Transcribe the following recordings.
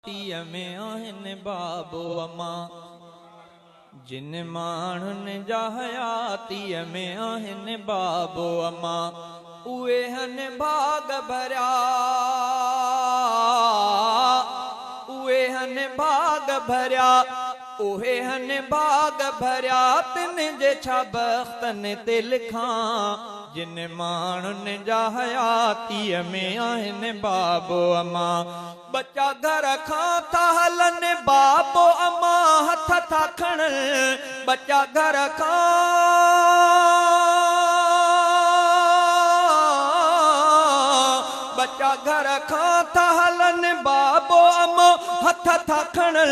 तीअ में आहिनि बाबो अमा जिन माण्हुनि जा हयातीअ में आहिनि बाबो अमा उहे हन भाग भरिया उहे हन भाग भरिया उहे हन भाग भरिया तिन जे छा बख़्तनि ते लिखां जिन माण्हुनि जा हयातीअ में आहिनि बाबो अमा बच्चा घर खां था हलनि बाबो अमा हथ था खणनि बच्चा घर खां बच्चा घर खां था हलनि बाबो अमा हथ था खणनि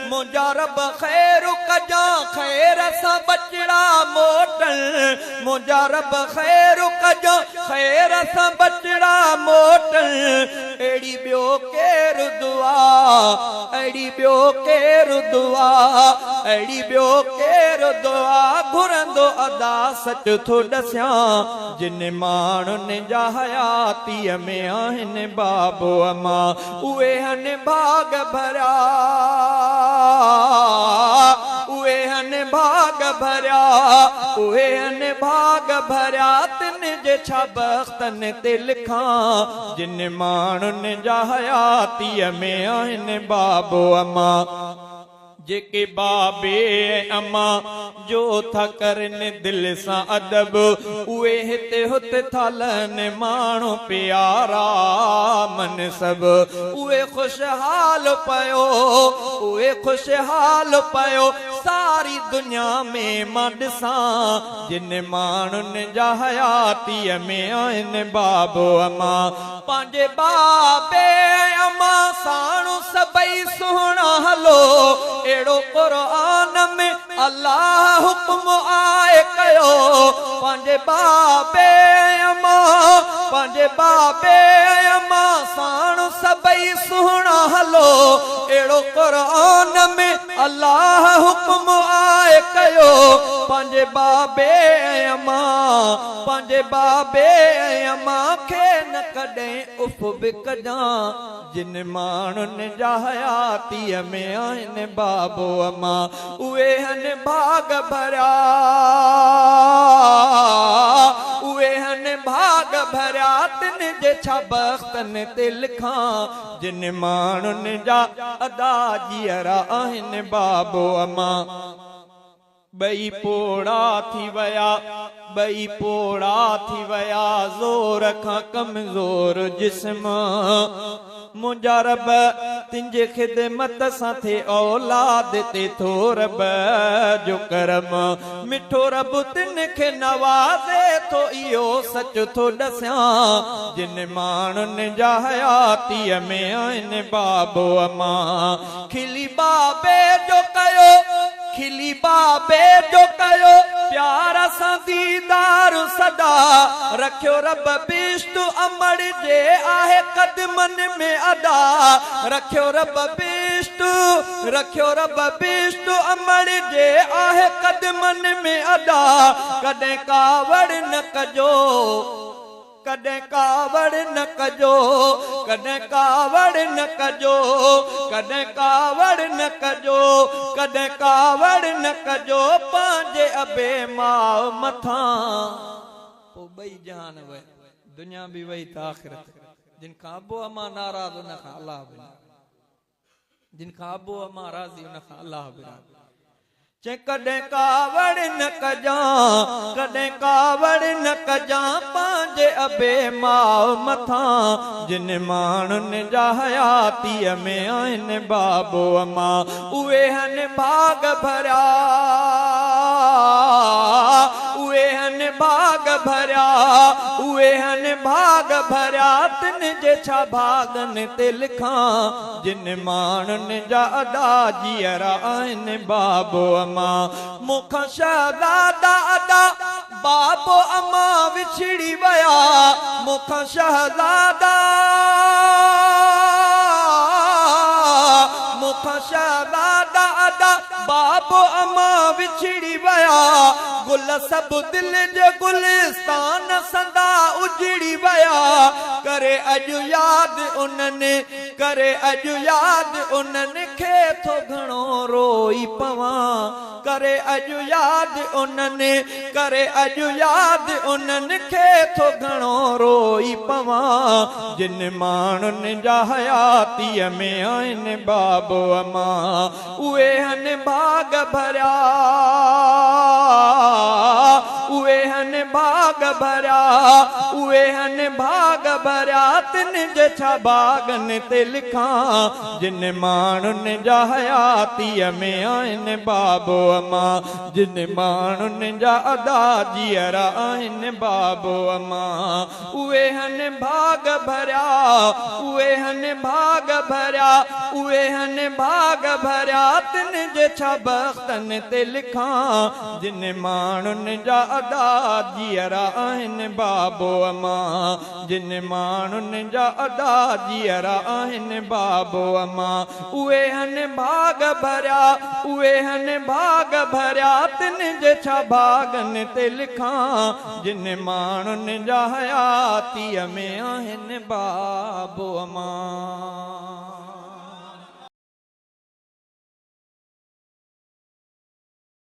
मुंहिंजा रब ख़ैर कजां ख़ैर सां बचड़ा मोटनि मुंहिंजा रब ख़ैर कजां ख़ैर सां बचड़ा मोटनि अहिड़ी ॿियो केरु दुआ अहिड़ी ॿियो केरु दुआ अहिड़ी ॿियो केरु दुआ घुरंदो अदा सच थो ॾसियां जिन माण्हुनि जा हयातीअ में आहिनि बाबो अमा उहे हन भाग भरिया उहे हन भाग भरिया उहे हन भाग भरिया तिन जे छा बख़्तनि ते लिखां जिन माण्हुनि जा हयातीअ में आहिनि बाबो अमा जेके बाबे अमा जो था करनि दिलि सां अदब उहे हिते हुते था लहनि माण्हू प्यारा मन सभु उहे ख़ुशहाल पियो उहे ख़ुशहाल पियो सारी दुनिया में मां ॾिसां जिन माण्हुनि जा हयातीअ में आहिनि बाबो अमा पंहिंजे बाबे अमा साणु सभई सुहिणा हलो अहिड़ो क़ुरान में अल्लाह हुक्म आए कयो पंहिंजे बाबे अमा साणु सभई सुहिणा हलो अहिड़ो क़ुरान में अल्लाह हुक्म आए कयो पंहिंजे बाबे अमा खे न कॾहिं उफ़ बि कजां जिन माण्हुनि जा हयातीअ में आहिनि बाबो अमा उहे हन भाग भरिया उहे हन भाग भरिया तिन जे छा बख़्तनि ते लिखां जिन माण्हुनि जा अदा जीअरा आहिनि बाबो अमा ॿई पोड़ा थी विया ज़ोर खां कमज़ोर जिस्म मुंहिंजा रब तुंहिंजे ख़िदमत सां थे औलाद ते थो रब जो करम मिठो रब तिन खे नवाज़े थो इहो सच थो ॾसियां जिन माण्हुनि जा हयातीअ में आहिनि बाबो अमा खिली बाबे जो कयो प्यार सां दीदार सदा रखियो रब बिश्त अमर जे आहे कदमनि में अदा रखियो रब बिश्त अमर जे आहे कदमनि में अदा कॾहिं कावड़ न कजो कॾहिं कावड़ न कजो कॾहिं कावड़ न कजो कॾहिं कावड़ न कजो कॾहिं कावड़ न कजो पंहिंजे अबे माउ मथां पोइ ॿई जहान वई दुनिया बि वई त आख़िरत जिन खां अबो अमा नाराज़ उन खां अलाह बि जिन खां अबो अमा राज़ी उन खां अलाह बि चे कॾहिं कावड़ न कजां पंहिंजे अबे माउ मथां जिन माण्हुनि जा हयातीअ में आहिनि बाबो अमा उहे हन भाग भरिया उहे हन भाग भरिया तिन जे छा भागनि ते लिखां जिन माण्हुनि जा अदा जीअरा आहिनि बाबो अमा मुखां शहज़ादा अदा बाबो अमा विछड़ी विया मुखां शहज़ादा अदा बाबो अमा विछड़ी विया गुल सभु दिल जे गुलिस्तान संदा उजड़ी विया करे अॼु यादि उन्हनि करे अॼु यादि उन्हनि खे थो घणो रोई पवां करे अॼु यादि उन्हनि करे अॼु यादि उन्हनि खे थो घणो रोई पवां जिन माण्हुनि जा हयातीअ में आहिनि बाबो अमां उहे हन भाग भरिया उहे हन भाग भरिया उहे हन भाग भरिया तिन जे छा बागनि ते लिखां जिन माण्हुनि जा हयातीअ में आहिनि बाबो अमां जिन माण्हुनि जा अदा जीअर आहिनि बाबो अमां उहे हन भाग भरिया उहे हन भाग भरिया उहे हन भाग भरिया तिन जे छा बख़्तनि ते लिखां जिन माण्हुनि जा अदा जीअर आहिनि बाबो अमां जिन माण्हुनि जा अदा जीअर आहिनि बाबो अमां उहे हन भाग भरिया उहे हन भाग भरिया तिन जे छा भागनि ते लिखां जिन माण्हुनि जा हयातीअ में आहिनि बाबो अमां।